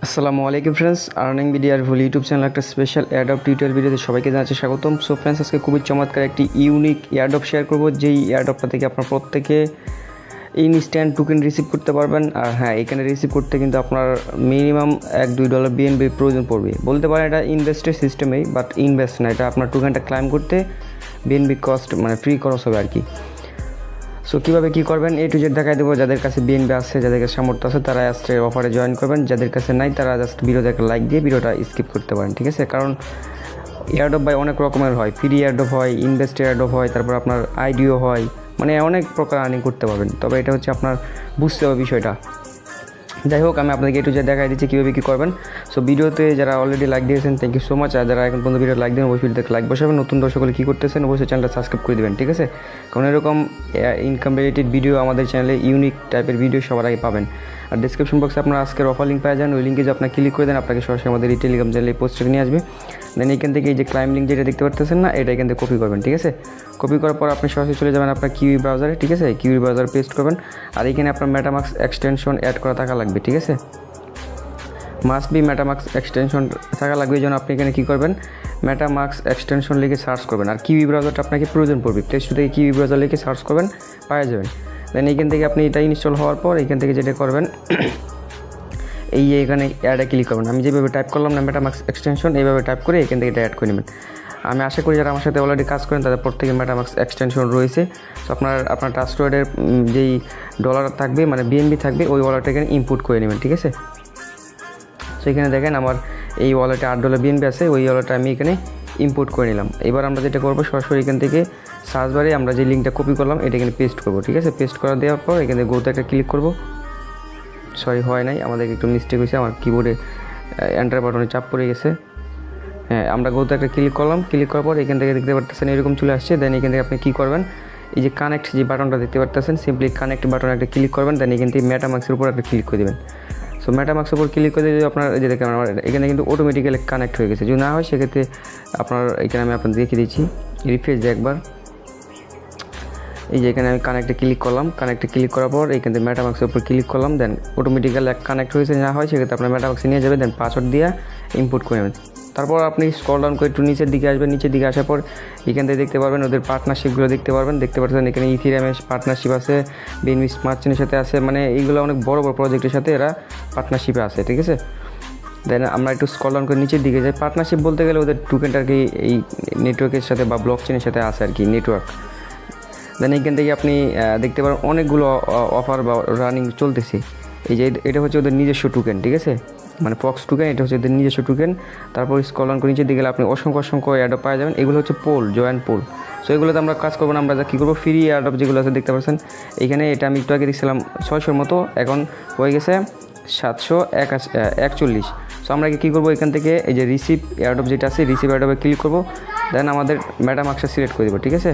আসসালামু আলাইকুম friends, earning ভিডিওর ফুল ইউটিউব চ্যানেল একটা স্পেশাল এয়ারড্রপ টিউটোরিয়াল ভিডিওতে সবাইকে জানাচ্ছি স্বাগতম। সো ফ্রেন্ডস, আজকে খুবই চমৎকার একটি ইউনিক এয়ারড্রপ শেয়ার করব, যেই এয়ারড্রপটা থেকে আপনার প্রত্যেকে ইনস্ট্যান্ট টোকেন রিসিভ করতে পারবেন। আর হ্যাঁ, এখানে রিসিভ করতে কিন্তু আপনার মিনিমাম $1-2 বিএনবি প্রয়োজন পড়বে। বলতে পারেন এটা ইনভেস্টের সিস্টেমেই, বাট ইনভেস্ট না, এটা আপনার টোকেনটা ক্লাইম করতে বিএনবি কস্ট মানে ফ্রি খরচ হবে আর কি। সো কীভাবে কী করবেন A to Z দেখাই দেবো। যাদের কাছে বিএনবি আছে, যাদের কাছে সামর্থ্য আছে, তারা আজকে অফারে জয়েন করবেন। যাদের কাছে নাই, তারা জাস্ট ভিডিওতে একটা লাইক দিয়ে ভিডিওটা স্কিপ করতে পারেন, ঠিক আছে? কারণ এয়ারড্রপ ভাই অনেক রকমের হয়, ফ্রি এয়ারড্রপ হয়, ইনভেস্ট এয়ারড্রপ হয়, তারপর আপনার আইডিও হয়, মানে অনেক প্রকার আর্নিং করতে পারবেন। তবে এটা হচ্ছে আপনার বুঝতে হবে বিষয়টা। যাই হোক, আমি আপনাকে A to Z দেখাই দিচ্ছি কীভাবে কী করবেন। সো ভিডিওতে যারা অলরেডি লাইক দিয়েছেন, থ্যাংক ইউ সো মাচ। আর যারা এখন পর্যন্ত ভিডিও লাইক দেন, অবশ্যই ভিডিওতে লাইক বসাবেন। নতুন দর্শক হলে কী করতেছেন, অবশ্যই চ্যানেলটা সাবস্ক্রাইব করে দেবেন, ঠিক আছে? কারণ এরকম ইনকাম রিলেটেড ভিডিও আমাদের চ্যানেলে ইউনিক টাইপের ভিডিও সবার আগে পাবেন। আর ডিসক্রিপশন বক্সে আপনার আজকের অফার লিঙ্ক পেয়ে যান। ওই লিঙ্কে যে আপনার ক্লিক করে দেন, আপনাকে সরাসরি আমাদের এই টেলিগ্রাম চ্যানেলে পোস্টে নিয়ে আসবে। দেন এখান থেকে এই যে ক্লাইম লিঙ্ক যেটা দেখতে পারতেছেন না, এটা এখান থেকে কপি করবেন, ঠিক আছে? কপি করার পর আপনি সরাসরি চলে যাবেন আপনার কিউই ব্রাউজারে, ঠিক আছে? কিউই ব্রাউজার পেস্ট করবেন। আর এখানে আপনার মেটামাস্ক এক্সটেনশন অ্যাড করা থাকা লাগবে, ঠিক আছে? মাস্ট বি মেটামাস্ক এক্সটেনশন থাকা লাগবে। এই জন্য আপনি এখানে কী করবেন, মেটামাস্ক এক্সটেনশন লিখে সার্চ করবেন। আর কিউই ব্রাউজারটা আপনাকে প্রয়োজন পড়বে, প্লে স্টোর থেকে কিউই ব্রাউজার লিখে সার্চ করবেন, পাওয়া যাবেন। দেন এইখান থেকে আপনি এটা ইনস্টল হওয়ার পর এখান থেকে যেটা করবেন, এই যে এখানে অ্যাডে ক্লিক করবেন। আমি যেভাবে টাইপ করলাম না মেটামাস্ক এক্সটেনশন, এইভাবে টাইপ করে এখান থেকে এটা অ্যাড করে নেবেন। আমি আশা করি যারা আমার সাথে অলরেডি কাজ করেন তাদের প্রত্যেকে মেটামাস্ক এক্সটেনশন রয়েছে। তো আপনার ট্রাস্টওয়ার্ডের যেই ডলার থাকবে, মানে বিএনবি থাকবে, ওই ওয়ালেটটা এখানে ইনপুট করে নেবেন, ঠিক আছে? সো এখানে দেখেন আমার এই ওয়ালেটে $8 বিএনবি আছে, ওই ওয়ালেটটা আমি এখানে ইম্পোর্ট করে নিলাম। এবার আমরা যেটা করবো, সরাসরি এখান থেকে সার্চ বারে আমরা যে লিঙ্কটা কপি করলাম এটা এখানে পেস্ট করবো, ঠিক আছে? পেস্ট করা দেওয়ার পর এখানে গোতে একটা ক্লিক করবো। সরি, হয় নাই, আমাদের একটু মিস্টেক হয়েছে, আমার কিবোর্ডে এন্টার বাটনে চাপ পড়ে গেছে। হ্যাঁ, আমরা গোতে একটা ক্লিক করলাম। ক্লিক করার পর এখান থেকে দেখতে পারতেছেন এরকম চলে আসছে। দেন এখান থেকে আপনি কী করবেন, এই যে কানেক্ট যে বাটনটা দেখতে পারতেছেন, সিম্পলি কানেক্ট বাটনে একটা ক্লিক করবেন। দেন এখান থেকে মেটামাস্কের উপর একটা ক্লিক করে দেবেন। সো মেটামাস্কের উপর ক্লিক করে দিয়ে আপনার যে দেখেন আমার এখানে কিন্তু অটোমেটিক্যালি কানেক্ট হয়ে গেছে। যদি না হয় সেক্ষেত্রে আপনার এখানে আমি আপনাদের দেখিয়ে দিচ্ছি, রিফ্রেশ দিয়ে একবার। এই যে এখানে আমি কানেক্টে ক্লিক করলাম। কানেক্টে ক্লিক করার পর এখান থেকে মেটামাস্কের উপর ক্লিক করলাম। দেন অটোমেটিক্যালি কানেক্ট হয়েছে, না হয় সেক্ষেত্রে আপনার মেটামাস্কে নিয়ে যাবে। দেন পাসওয়ার্ড দিয়ে ইনপুট করে নেবেন। তারপর আপনি স্ক্রল ডাউন করে একটু নিচের দিকে আসবেন। নিচের দিকে আসার পর এখান থেকে দেখতে পারবেন ওদের পার্টনারশিপগুলো দেখতে পারবেন। দেখতে পাচ্ছেন এখানে ইথেরিয়ামের পার্টনারশিপ আছে, বিএনবি স্মার্ট চেনের সাথে আছে, মানে এইগুলো অনেক বড় বড় প্রজেক্টের সাথে এরা পার্টনারশিপে আছে, ঠিক আছে? দেন আমরা একটু স্ক্রল ডাউন করে নিচের দিকে যাই। পার্টনারশিপ বলতে গেলে ওদের টোকেনটা আর কি এই নেটওয়ার্কের সাথে বা ব্লক চেনের সাথে আছে আর কি, নেটওয়ার্ক। দেন এইখান থেকে আপনি দেখতে পারেন অনেকগুলো অফার বা রানিং চলতেছে। এই যে এটা হচ্ছে ওদের নিজস্ব টোকেন, ঠিক আছে? মানে ফক্স টোকেন, এটা হচ্ছে ওদের নিজস্ব টোকেন। তারপর স্ক্রল ডাউন করে নিচের দিকে গেলে আপনি অসংখ্য অ্যাডপ পাওয়া যাবেন। এগুলো হচ্ছে পোল, জয়েন্ট পোল। সো এগুলোতে আমরা কাজ করবো না, আমরা কী করবো, ফ্রি এয়ারড্রপ যেগুলো আছে দেখতে পাচ্ছেন এইখানে। এটা আমি একটু আগে দেখছিলাম 600-র মতো, এখন হয়ে গেছে 741। সো আমরা কী করবো, এখান থেকে এই যে রিসিভ এয়ারড্রপ যেটা আছে, রিসিভ এয়ারড্রপে ক্লিক করবো। দেন আমাদের মেটামাস্কটা সিলেক্ট করে দেবো, ঠিক আছে?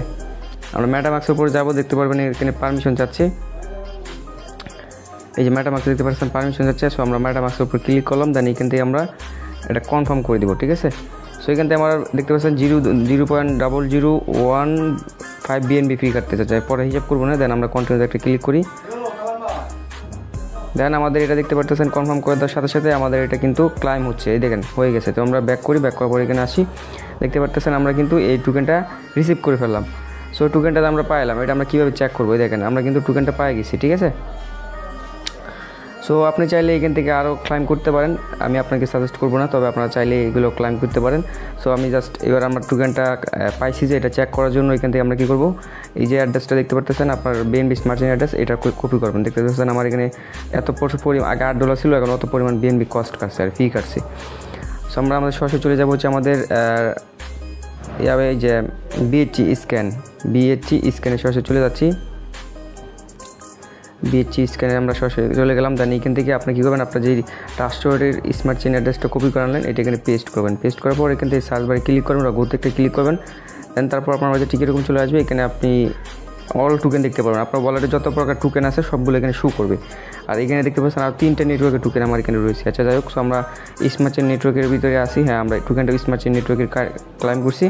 আমরা মেটামাস্কের উপর যাবো, দেখতে পারবেন এখানে পারমিশন চাচ্ছে। এই যে মেটামাস্ক দেখতে পাচ্ছেন পারমিশন যাচ্ছে। সো আমরা মেটামাস্কের উপর ক্লিক করলাম। দেন এখান থেকে আমরা এটা কনফার্ম করে দেবো, ঠিক আছে? সো এখান থেকে আমরা দেখতে পাচ্ছেন 0.0015 বিএনবি ফ্রি কাটতেছে, চাই পরে হিসাব করবো না। দেন আমরা কন্টিনিউ একটা ক্লিক করি। দেন আমাদের এটা দেখতে পাচ্ছেন কনফার্ম করে দেওয়ার সাথে সাথে আমাদের এটা কিন্তু ক্লাইম হচ্ছে, এই দেখেন হয়ে গেছে। তো আমরা ব্যাক করি, ব্যাক করার পর এখানে আসি, দেখতে পাচ্ছেন আমরা কিন্তু এই টোকেনটা রিসিভ করে ফেললাম। সো টোকেনটা আমরা পাইলাম, এটা আমরা কীভাবে চেক করবো, দেখেন আমরা কিন্তু টোকেনটা পাই গেছি, ঠিক আছে? সো আপনি চাইলে এখান থেকে আরও ক্লাইম করতে পারেন, আমি আপনাকে সাজেস্ট করবো না, তবে আপনারা চাইলে এগুলো ক্লাইম করতে পারেন। সো আমি জাস্ট এবার আমরা টোকেনটা পাইছি যে এটা চেক করার জন্য এখান থেকে আমরা কী করবো, এই যে অ্যাড্রেসটা দেখতে পাচ্ছেন আপনার বিএনবি স্মার্ট চেইন অ্যাড্রেস, এটা কপি করবেন। দেখতে পাচ্ছেন আমার এখানে এত পরিমাণ, আগে $8 ছিল, এখন অত পরিমাণ বিএনবি কস্ট কাটছে আর ফি কাটছে। সো আমরা আমাদের সরাসরি চলে যাবো হচ্ছে আমাদের এই যে বিএচটি স্ক্যানে সরাসরি চলে যাচ্ছি। বিএচটি স্ক্যানে আমরা সরাসরি চলে গেলাম। দেন এখান থেকে আপনি কী করবেন, আপনার যে ট্রাস্টওয়ার্ডের স্মার্ট চেইন অ্যাড্রেসটা কপি করে আনলেন, এটা এখানে পেস্ট করবেন। পেস্ট করার পর এখান থেকে সার্চ বারে ক্লিক করবেন বা গোতে একটা ক্লিক করবেন। দেন তারপর আপনার কাছে ঠিক এরকম চলে আসবে। এখানে আপনি অল টোকেন দেখতে পারবেন, আপনার ওয়ালেটে যত প্রকার টোকেন আছে সবগুলো এখানে শো করবে। আর এখানে দেখতে পাচ্ছেন আর 3টা নেটওয়ার্কের টোকেন আমার এখানে রয়েছে। আচ্ছা যাই হোক, সো আমরা স্মার্ট চেইন নেটওয়ার্কের ভিতরে আসি। হ্যাঁ, আমরা টোকেনটা স্মার্ট চেইন নেটওয়ার্কের ক্লাইম করছি।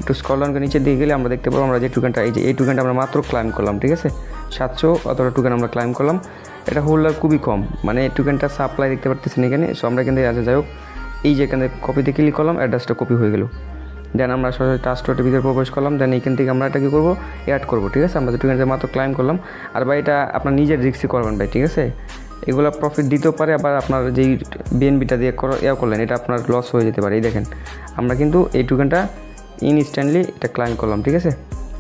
একটু স্ক্রল ডাউন করে নিচের দিকে গেলে আমরা দেখতে পাবো আমরা যে টোকেনটা, এই যে এই টোকেনটা আমরা মাত্র ক্লাইম করলাম, ঠিক আছে? 700 অতটা টোকেন আমরা ক্লাইম করলাম। এটা হোল্ডার খুবই কম, মানে টোকেনটা সাপ্লাই দেখতে পারতেছেন এখানে। সো আমরা এখান থেকে যাই হোক এই যে এখানে কপিতে ক্লিক করলাম, অ্যাড্রেসটা কপি হয়ে গেল। দেন আমরা সরাসরি ট্রাস্ট ওয়ালেটের ভিতরে প্রবেশ করলাম। দেন এখান থেকে আমরা এটা কী করবো, অ্যাড করবো, ঠিক আছে। আমরা টোকেনটা মাত্র ক্লাইম করলাম। আর ভাই এটা আপনার নিজের রিস্কই করবেন ভাই, ঠিক আছে। এগুলো প্রফিট দিতেও পারে, আবার আপনার যেই বিএনবিটা দিয়ে করলেন এটা আপনার লস হয়ে যেতে পারে। এই দেখেন আমরা কিন্তু এই টোকেনটা ইনস্ট্যান্টলি এটা ক্লাইম করলাম, ঠিক আছে।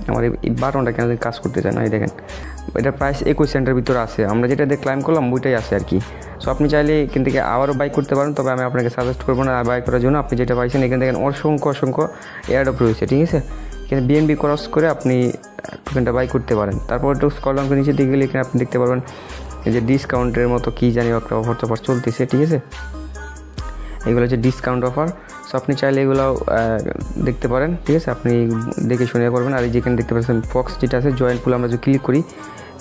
আমার এই বাটনটা কেন কাজ করতে চায় না, এই দেখেন এটা প্রাইস 21 সেন্টের ভিতরে আছে। আমরা যেটা দিয়ে ক্লাইম করলাম ওইটাই আছে আর কি। সো আপনি চাইলে এখান থেকে আবারও বাই করতে পারেন, তবে আমি আপনাকে সাজেস্ট করবো না বাই করার জন্য। আপনি যেটা পাইছেন এখান থেকে অসংখ্য এয়ারড্রপ রয়েছে, ঠিক আছে। এখানে বিএনবি ক্রস করে আপনি টোকেনটা বাই করতে পারেন। তারপর একটু স্ক্রল ডাউন করে নিচে দিকে গেলে এখানে আপনি দেখতে পারবেন এই যে ডিসকাউন্টের মতো কী জানি একটা অফার চলতেছে, ঠিক আছে। এগুলো হচ্ছে ডিসকাউন্ট অফার। সো আপনি চাইলে এগুলোও দেখতে পারেন, ঠিক আছে। আপনি দেখে শুনে করবেন। আর এই যেখানে দেখতে পাচ্ছেন ফক্স যেটা আছে জয়েন্ট পুল, আমরা যদি ক্লিক করি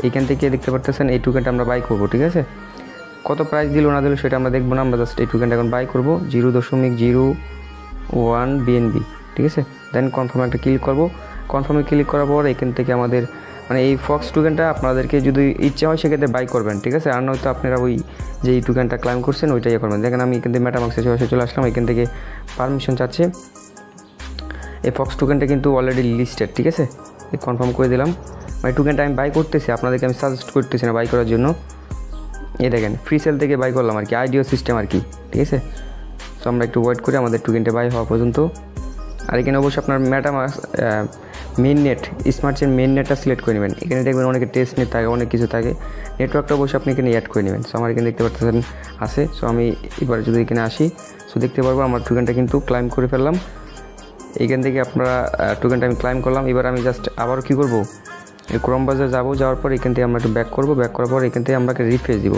এইখান থেকে দেখতে পারতেছেন এই টোকেনটা আমরা বাই করবো, ঠিক আছে। কত প্রাইস দিল না দিল সেটা আমরা দেখবো না, আমরা জাস্ট এই টোকেনটা এখন বাই করবো 0.01 বিএনবি, ঠিক আছে। দেন কনফার্মে একটা ক্লিক করবো। কনফার্মে ক্লিক করার পর এখান থেকে আমাদের মানে এই ফক্স টোকেনটা আপনাদেরকে যদি ইচ্ছা হয় সেক্ষেত্রে বাই করবেন, ঠিক আছে। আর নয়তো আপনারা ওই যে এই টোকেনটা ক্লাইম করছেন ওইটাই করবেন। দেখেন আমি এখান থেকে মেটামাক্সে চলে আসলাম। এখান থেকে পারমিশন চাচ্ছে। এই ফক্স টোকেনটা কিন্তু অলরেডি লিস্টেড, ঠিক আছে। কনফার্ম করে দিলাম। এই টোকেনটা আমি বাই করতেছি, আপনাদেরকে আমি সাজেস্ট করতেছি না বাই করার জন্য। এই দেখেন ফ্রি সেল থেকে বাই করলাম আর কি, আইডিও সিস্টেম আর কি, ঠিক আছে। সো আমরা একটু ওয়েট করি আমাদের টোকেনটা বাই হওয়া পর্যন্ত। আর এখানে অবশ্যই আপনার MetaMask main net smart chain main নেটটা সিলেক্ট করে নেবেন। এখানে দেখবেন অনেকে টেস্ট নেট থাকে, অনেক কিছু থাকে। নেটওয়ার্কটা অবশ্যই আপনি এখানে অ্যাড করে নেবেন। সো আমার এখানে দেখতে পাচ্ছেন আছে। সো আমি এবার যদি এখানে আসি সো দেখতে পারবো আমার টোকেনটা কিন্তু ক্লাইম করে ফেললাম। এইখান থেকে আপনারা টোকেনটা আমি ক্লাইম করলাম। এবার আমি জাস্ট আবারও কী করবো, এই ক্রোম ব্রাউজার যাবো। যাওয়ার পর এখান থেকে আমরা একটু ব্যাক করবো। ব্যাক করার পর এখান থেকে আমরা রিফ্রেশ দিব।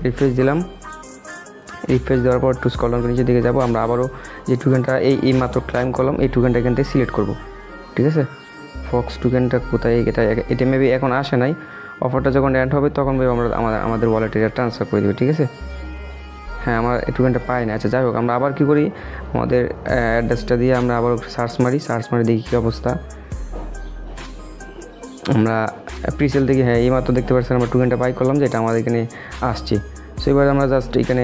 রিফ্রেশ দিলাম। রিফ্রেশ দেওয়ার পর একটু স্ক্রল ডাউন করে নিচের দিকে যাবো। আমরা আবারও যে টোকেনটা এই মাত্র ক্লাইম করলাম এই টোকেনটা এখান থেকে সিলেক্ট করবো, ঠিক আছে। ফক্স টোকেনটা কোথায়, এটা মেবি এখন আসে নাই। অফারটা যখন এন্ড হবে তখন মেবি আমরা আমাদের ওয়ালেটে ট্রান্সফার করে দেবো, ঠিক আছে। হ্যাঁ আমার এই টোকেনটা পাই না। আচ্ছা যাই হোক, আমরা আবার কী করি, আমাদের অ্যাড্রেসটা দিয়ে আমরা আবার সার্চ মারি দেখি কী অবস্থা। আমরা প্রিসেল থেকে হ্যাঁ এই মাত্র দেখতে পাচ্ছেন আমরা টোকেনটা বাই করলাম, যেটা আমাদের এখানে আসছে। সো এবার আমরা জাস্ট এইখানে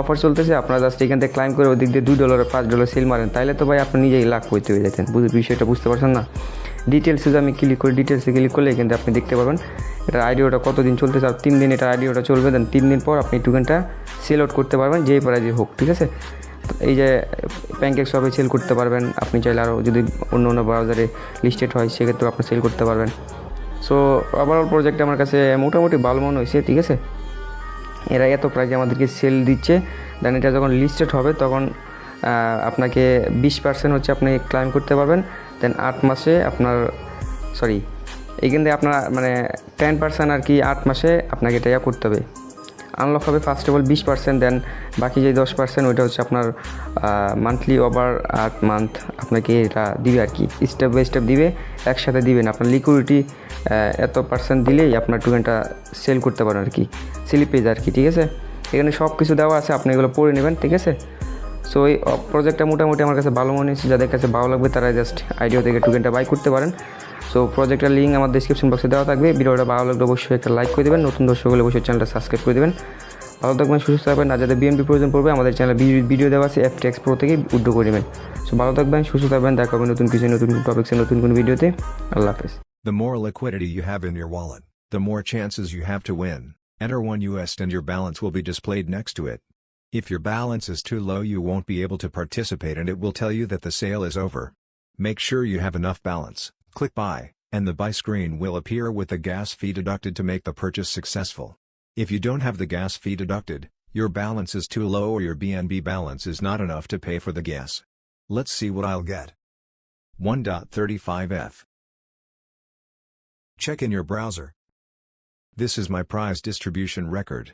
অফার চলতেছে, আপনারা জাস্ট এখান থেকে ক্লাইম করে ওদিক দিয়ে $2 $5 সেল মারেন, তাইলে তো ভাই আপনি নিজেই লাখ করতে হয়ে যেতেন। বিষয়টা বুঝতে পারছেন না। ডিটেলসে আমি ক্লিক করি, ডিটেলসে ক্লিক করলে এখান থেকে আপনি দেখতে পারবেন এটার আইডিওটা কতদিন চলতেছে। আর 3 দিন এটার আইডিওটা চলবে। দেন 3 দিন পর আপনি টোকেনটা সেল আউট করতে পারবেন যেই প্রাইজে হোক, ঠিক আছে। এই যে প্যানকেকশপে সেল করতে পারবেন। আপনি চাইলে আরও যদি অন্য ব্রাউজারে লিস্টেড হয় সেক্ষেত্রেও আপনি সেল করতে পারবেন। সো ওভারঅল প্রজেক্ট আমার কাছে মোটামুটি ভালো মনে হয়েছে, ঠিক আছে। এরা এত প্রাইজে আমাদেরকে সেল দিচ্ছে। দেন এটা যখন লিস্টেড হবে তখন আপনাকে 20% হচ্ছে আপনি ক্লাইম করতে পারবেন। দেন 8 মাসে আপনার এইখান থেকে আপনার মানে 10% আর কি 8 মাসে আপনাকে এটা করতে হবে। আনলক হবে ফার্স্ট অফ অল 20%। দেন বাকি যে 10% ওইটা হচ্ছে আপনার মান্থলি ওভার 8 মান্থ আপনাকে এটা দিবে আর কি, স্টেপ বাই স্টেপ দিবে, একসাথে দিবেন। আপনার লিকুইডিটি এত % দিলেই আপনার টোকেনটা সেল করতে পারেন আর কি, স্লিপেজ আর কি, ঠিক আছে। এখানে সব কিছু দেওয়া আছে, আপনি এগুলো পড়ে নেবেন, ঠিক আছে। সো এই প্রজেক্টটা মোটামুটি আমার কাছে ভালো মনে হয়েছে। যাদের কাছে ভালো লাগবে তারা জাস্ট আইডিও থেকে টোকেনটা বাই করতে পারেন। সো প্রজেক্টের লিঙ্ক আমার ডেসক্রিপশন বক্সে দেওয়া থাকবে। ভিডিওটা ভালো লাগলে অবশ্যই একটা লাইক করে দেবেন। নতুন দর্শক হলে অবশ্যই চ্যানেলটা সাবস্ক্রাইব করে দেবেন। ভালো থাকবেন, সুস্থ থাকবেন। আর যাদের বিএনপি প্রয়োজন পড়বে আমাদের চ্যানেলে ভিডিও দেওয়া আছে, FTX Pro থেকে উদ্যোগ করে নেবেন। সো ভালো থাকবেন, সুস্থ থাকবেন। দেখা হবে নতুন টপিক্সে নতুন কোনো ভিডিওতে। আল্লাহ হাফেজ। The more liquidity you have in your wallet, the more chances you have to win. Enter $1 and your balance will be displayed next to it. If your balance is too low, you won't be able to participate and it will tell you that the sale is over. Make sure you have enough balance, click buy, and the buy screen will appear with the gas fee deducted to make the purchase successful. If you don't have the gas fee deducted, your balance is too low or your BNB balance is not enough to pay for the gas. Let's see what I'll get. 1.35F. Check in your browser. This is my prize distribution record.